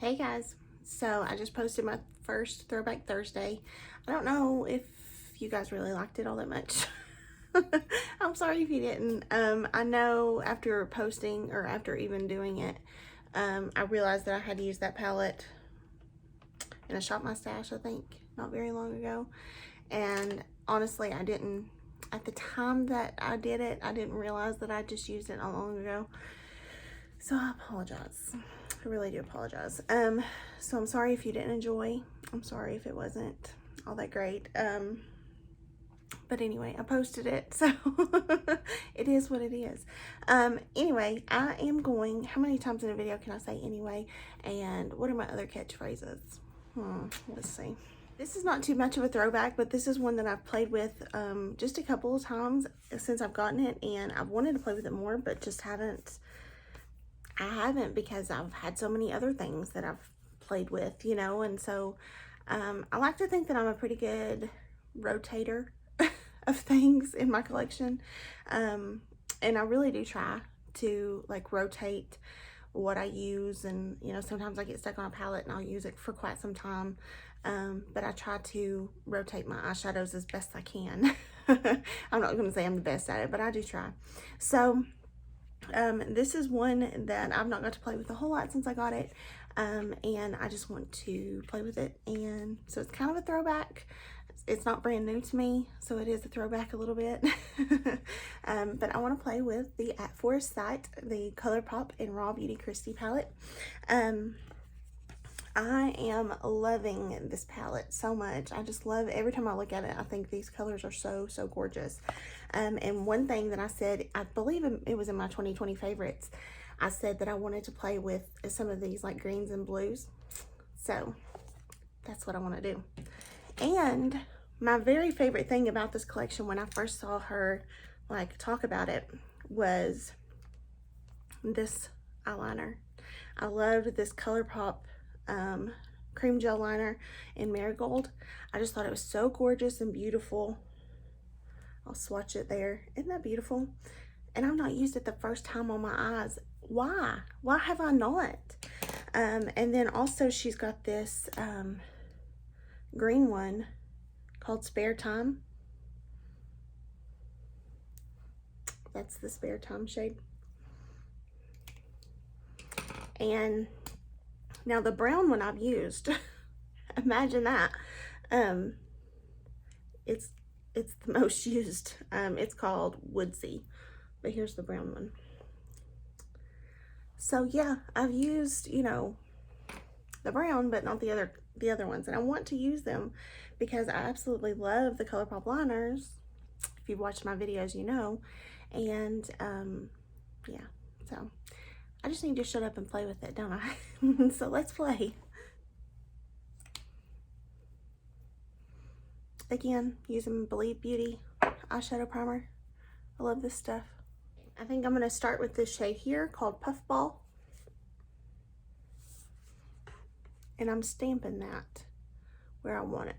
Hey guys, so I just posted my first Throwback Thursday. I don't know if you guys really liked it all that much. I'm sorry if you didn't. I know after posting or after even doing it, I realized that I had to use that palette in a Shop My Stash, I think, not very long ago. And honestly, I didn't, at the time that I did it, I didn't realize that I just used it not long ago. So I apologize. I really do apologize. So I'm sorry if you didn't enjoy. I'm sorry if it wasn't all that great. But anyway, I posted it, so it is what it is. Anyway, I am going, how many times in a video can I say anyway? And what are my other catchphrases? Let's see. This is not too much of a throwback, but this is one that I've played with just a couple of times since I've gotten it, and I've wanted to play with it more, but just haven't. I haven't because I've had so many other things that I've played with, you know, and so I like to think that I'm a pretty good rotator of things in my collection, and I really do try to like rotate what I use, and you know, sometimes I get stuck on a palette and I'll use it for quite some time, but I try to rotate my eyeshadows as best I can. I'm not going to say I'm the best at it, but I do try. So this is one that I've not got to play with a whole lot since I got it, and I just want to play with it, and so it's kind of a throwback. It's not brand new to me, so it is a throwback a little bit. But I want to play with the at Forrest site, the ColourPop and RawBeautyKristi palette. I am loving this palette so much. I just love, every time I look at it, I think these colors are so gorgeous. And one thing that I said, I believe it was in my 2020 favorites, I said that I wanted to play with some of these like greens and blues. So that's what I want to do. And my very favorite thing about this collection when I first saw her like talk about it was this eyeliner. I loved this ColourPop cream gel liner in Marigold. I just thought it was so gorgeous and beautiful. I'll swatch it there. Isn't that beautiful? And I've not used it the first time on my eyes. Why? Why have I not? And then also she's got this green one called Spare Time. That's the Spare Time shade. And now the brown one I've used, imagine that. It's the most used. It's called Woodsy, but here's the brown one. So yeah, I've used, you know, the brown, but not the other ones, and I want to use them because I absolutely love the ColourPop liners. If you've watched my videos, you know. And yeah, so I just need to shut up and play with it, don't I? So let's play. Again, using Believe Beauty eyeshadow primer. I love this stuff. I think I'm going to start with this shade here called Puffball. And I'm stamping that where I want it.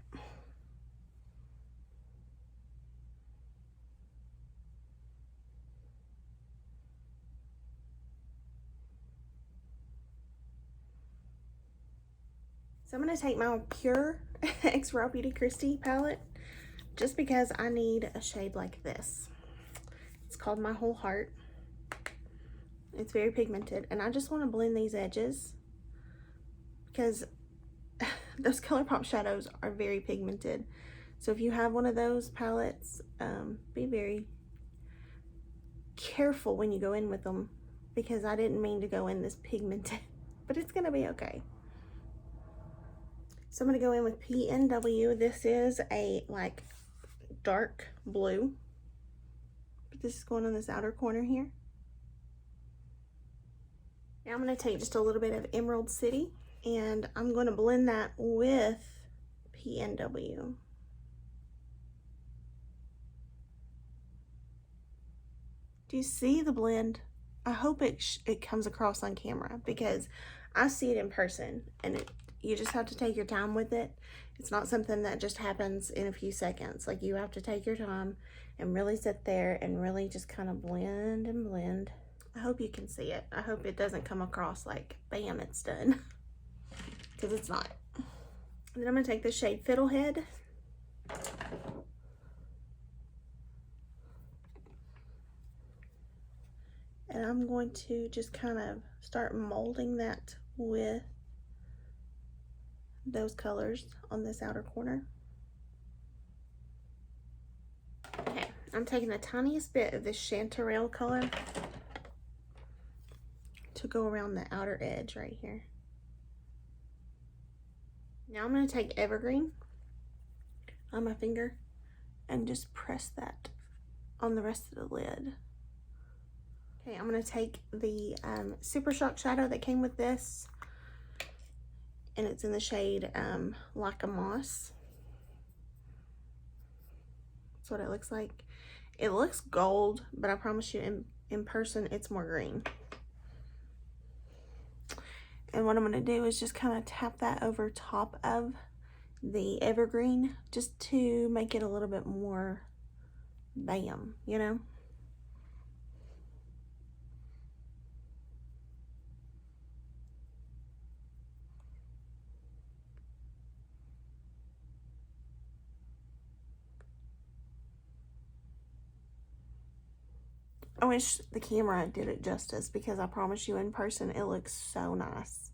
So I'm going to take my Pure X RawBeautyKristi palette just because I need a shade like this. It's called My Whole Heart. It's very pigmented, and I just want to blend these edges because those ColourPop shadows are very pigmented. So if you have one of those palettes, be very careful when you go in with them, because I didn't mean to go in this pigmented, but it's going to be okay. So I'm going to go in with PNW. This is a like dark blue, but this is going on this outer corner here. Now I'm going to take just a little bit of Emerald City, and I'm going to blend that with PNW. Do you see the blend? I hope it comes across on camera, because I see it in person, and you just have to take your time with it. It's not something that just happens in a few seconds. Like, you have to take your time and really sit there and really just kind of blend and blend. I hope you can see it. I hope it doesn't come across like, bam, it's done. because it's not. And then I'm going to take the shade Fiddlehead. And I'm going to just kind of start molding that with those colors on this outer corner. Okay, I'm taking the tiniest bit of this chanterelle color to go around the outer edge right here. Now I'm going to take Evergreen on my finger and just press that on the rest of the lid. Okay, I'm going to take the Super Shock shadow that came with this, and it's in the shade Like a Moss. That's what it looks like. It looks gold, but I promise you in person it's more green. And what I'm going to do is just kind of tap that over top of the Evergreen just to make it a little bit more bam, you know? I wish the camera did it justice, because I promise you in person it looks so nice.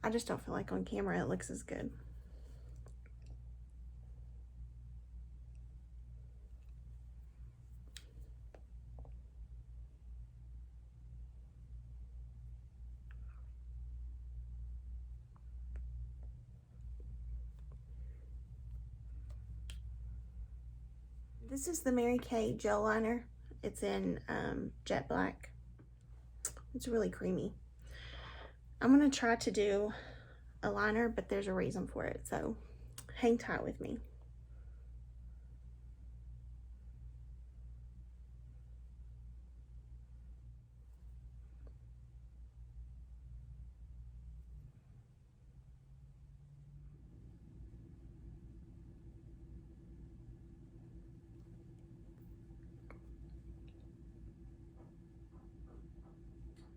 I just don't feel like on camera it looks as good. This is the Mary Kay gel liner. It's in jet black. It's really creamy. I'm gonna try to do a liner, but there's a reason for it, so hang tight with me.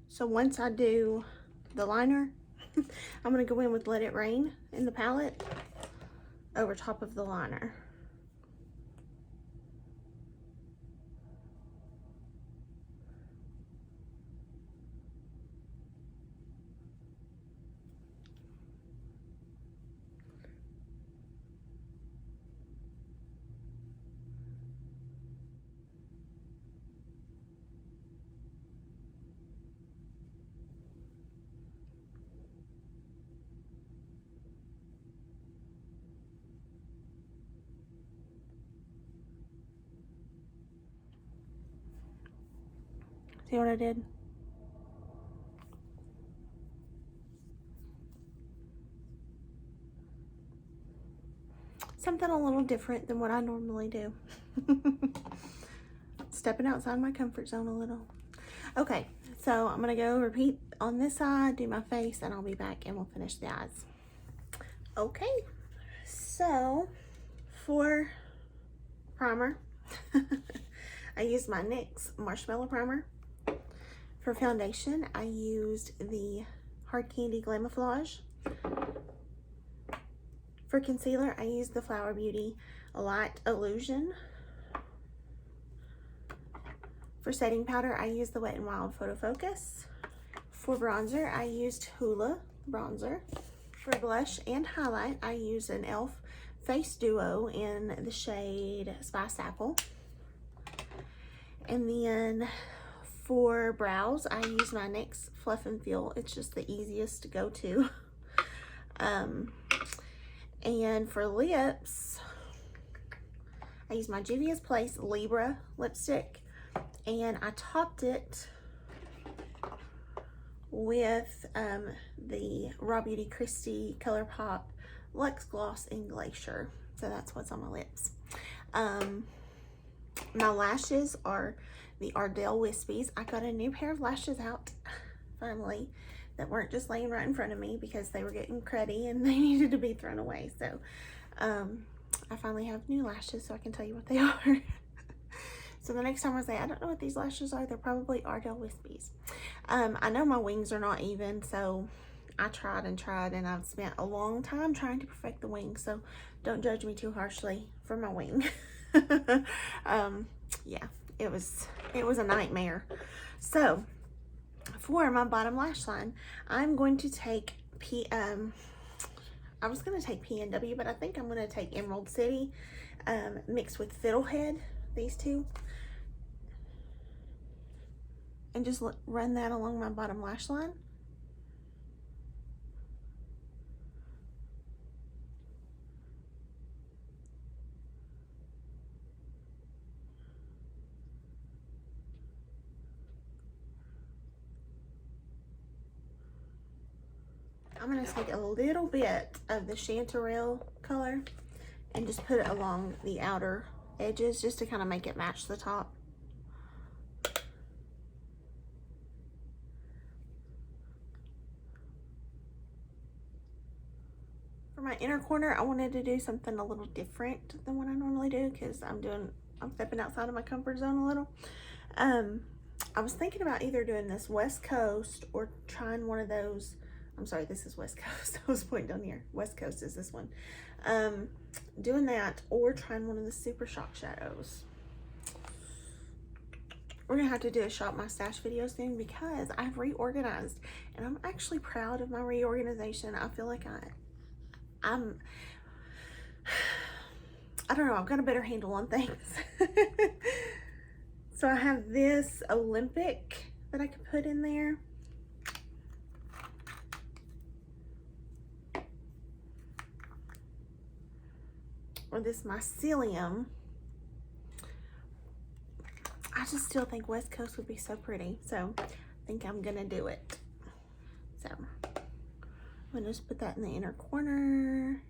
So once I do the liner, I'm gonna go in with Let It Rain in the palette over top of the liner. See what I did? Something a little different than what I normally do. Stepping outside my comfort zone a little. Okay, so I'm gonna go repeat on this side, do my face, and I'll be back and we'll finish the eyes. Okay, so for primer, I used my NYX Marshmallow Primer. For foundation, I used the Hard Candy Glamouflage. For concealer, I used the Flower Beauty Light Illusion. For setting powder, I used the Wet n Wild Photo Focus. For bronzer, I used Hoola bronzer. For blush and highlight, I used an e.l.f. Face Duo in the shade Spice Apple. And then for brows, I use my NYX Fluff and Feel. It's just the easiest to go to. And for lips, I use my Juvia's Place Libra lipstick, and I topped it with the RawBeautyKristi ColourPop Luxe Gloss in Glacier. So that's what's on my lips. My lashes are the Ardell Wispies. I got a new pair of lashes out, finally, that weren't just laying right in front of me because they were getting cruddy and they needed to be thrown away. So I finally have new lashes, so I can tell you what they are. So the next time I say, I don't know what these lashes are, they're probably Ardell Wispies. I know my wings are not even, so I tried and tried, and I've spent a long time trying to perfect the wing, so don't judge me too harshly for my wing. Yeah, it was a nightmare. So for my bottom lash line, I'm going to take I was going to take PNW, but I think I'm going to take Emerald City mixed with Fiddlehead, these two, and just run that along my bottom lash line. I'm going to take a little bit of the Chanterelle color and just put it along the outer edges just to kind of make it match the top. For my inner corner, I wanted to do something a little different than what I normally do because I'm stepping outside of my comfort zone a little. I was thinking about either doing this West Coast or trying one of those. I'm sorry, this is West Coast. I was pointing down here. West Coast is this one. Doing that or trying one of the Super Shock shadows. We're gonna have to do a shop my stash video soon because I've reorganized, and I'm actually proud of my reorganization. I feel like I don't know, I've got a better handle on things. So I have this Olympic that I could put in there. Or this mycelium. I just still think West Coast would be so pretty, so I think I'm gonna do it. So I'm gonna just put that in the inner corner.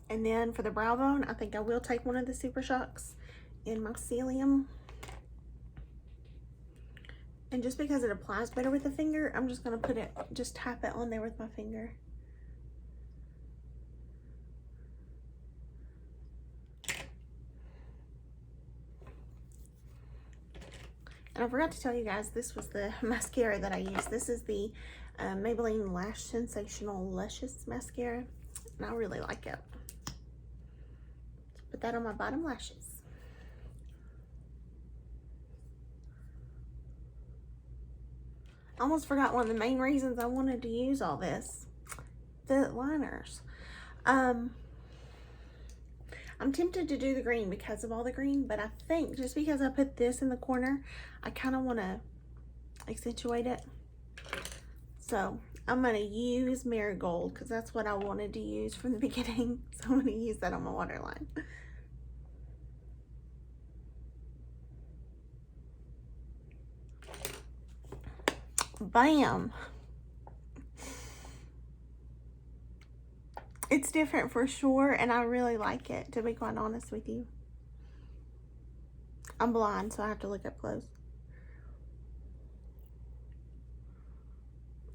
And then for the brow bone, I think I will take one of the Super Shocks in mycelium. And just because it applies better with the finger, I'm just gonna just tap it on there with my finger. And I forgot to tell you guys, this was the mascara that I used. This is the Maybelline Lash Sensational Luscious Mascara, and I really like it. Put that on my bottom lashes. I almost forgot one of the main reasons I wanted to use all this. The liners. I'm tempted to do the green because of all the green, but I think just because I put this in the corner, I kind of want to accentuate it. So I'm going to use Marigold because that's what I wanted to use from the beginning. So I'm going to use that on my waterline. Bam! It's different for sure, and I really like it, to be quite honest with you. I'm blind, so I have to look up close.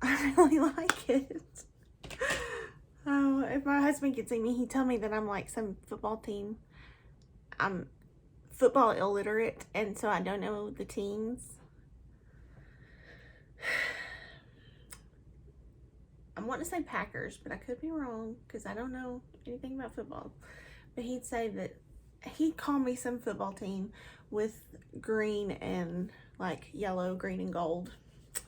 I really like it. Oh, if my husband could see me, he'd tell me that I'm like some football team. I'm football illiterate, and so I don't know the teams. I want to say Packers, but I could be wrong because I don't know anything about football. But he'd say that he'd call me some football team with green and like yellow, green, and gold.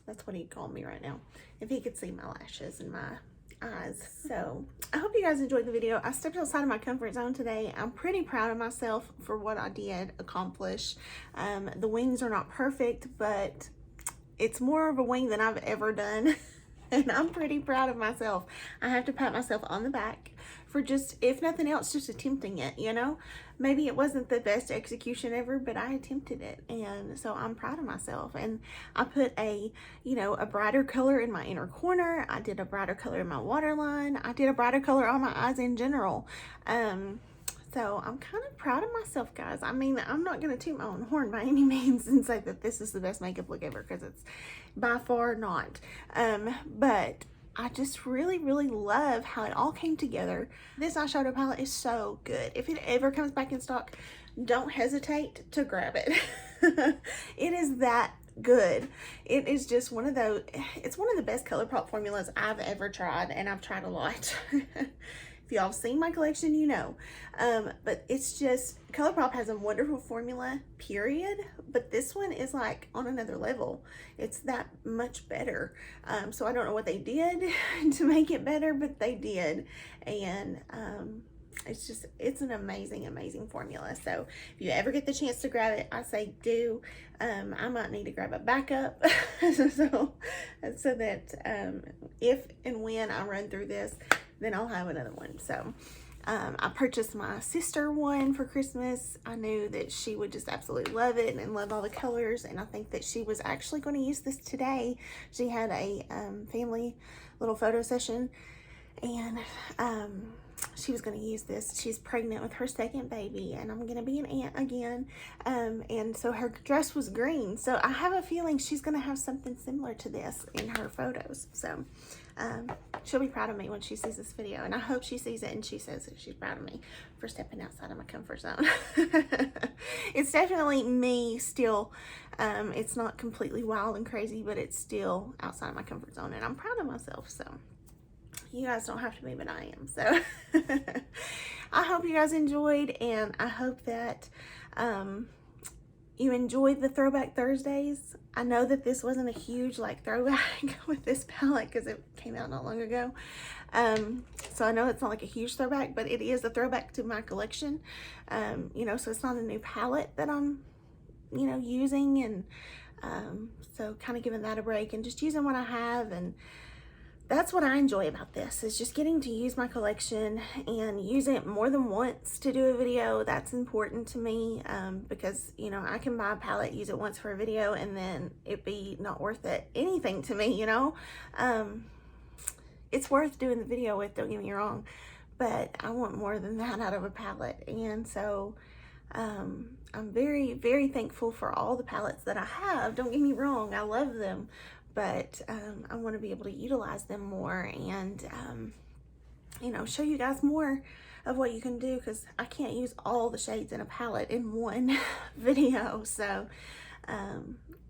That's what he'd call me right now if he could see my lashes and my eyes. So I hope you guys enjoyed the video. I stepped outside of my comfort zone today. I'm pretty proud of myself for what I did accomplish. The wings are not perfect, but it's more of a wing than I've ever done. And I'm pretty proud of myself. I have to pat myself on the back for just, if nothing else, just attempting it, you know? Maybe it wasn't the best execution ever, but I attempted it. And so I'm proud of myself. And I put a brighter color in my inner corner. I did a brighter color in my waterline. I did a brighter color on my eyes in general. So I'm kind of proud of myself, guys. I mean, I'm not going to toot my own horn by any means and say that this is the best makeup look ever, because it's by far not. But I just really, really love how it all came together. This eyeshadow palette is so good. If it ever comes back in stock, don't hesitate to grab it. It is that good. It is just one of those, it's one of the best ColourPop formulas I've ever tried, and I've tried a lot. If y'all have seen my collection, you know. But it's just, ColourPop has a wonderful formula, period. But this one is like on another level. It's that much better. So I don't know what they did to make it better, but they did. And it's just, it's an amazing, amazing formula. So if you ever get the chance to grab it, I say do. I might need to grab a backup so that if and when I run through this, then I'll have another one. So I purchased my sister one for Christmas. I knew that she would just absolutely love it and love all the colors, and I think that she was actually going to use this today. She had a family little photo session, and she was going to use this. She's pregnant with her second baby, and I'm going to be an aunt again. And so her dress was green. So I have a feeling she's going to have something similar to this in her photos. So she'll be proud of me when she sees this video, and I hope she sees it and she says that she's proud of me for stepping outside of my comfort zone. It's definitely me still. It's not completely wild and crazy, but it's still outside of my comfort zone, and I'm proud of myself. So you guys don't have to be, but I am. So I hope you guys enjoyed, and I hope that you enjoyed the Throwback Thursdays. I know that this wasn't a huge like throwback with this palette because it came out not long ago. So I know it's not like a huge throwback, but it is a throwback to my collection. You know, so it's not a new palette that I'm, you know, using, and so kind of giving that a break and just using what I have. And that's what I enjoy about this, is just getting to use my collection and using it more than once to do a video. That's important to me, because, you know, I can buy a palette, use it once for a video, and then it be not worth it anything to me, you know. It's worth doing the video with, don't get me wrong, but I want more than that out of a palette. And so I'm very, very thankful for all the palettes that I have. Don't get me wrong, I love them. But I want to be able to utilize them more, and you know, show you guys more of what you can do, because I can't use all the shades in a palette in one video. So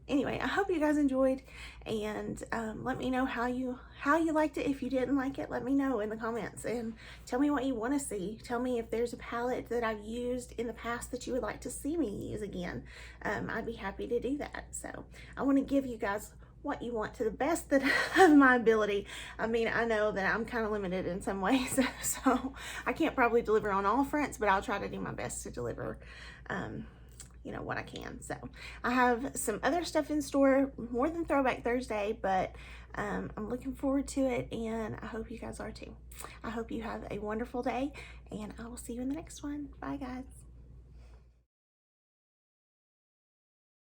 anyway, I hope you guys enjoyed, and let me know how you liked it. If you didn't like it, let me know in the comments, and tell me what you want to see. Tell me if there's a palette that I've used in the past that you would like to see me use again. I'd be happy to do that. So I want to give you guys what you want to the best of my ability. I mean, I know that I'm kind of limited in some ways, so I can't probably deliver on all fronts, but I'll try to do my best to deliver, you know, what I can. So I have some other stuff in store, more than Throwback Thursday, but I'm looking forward to it, and I hope you guys are too. I hope you have a wonderful day, and I will see you in the next one. Bye, guys.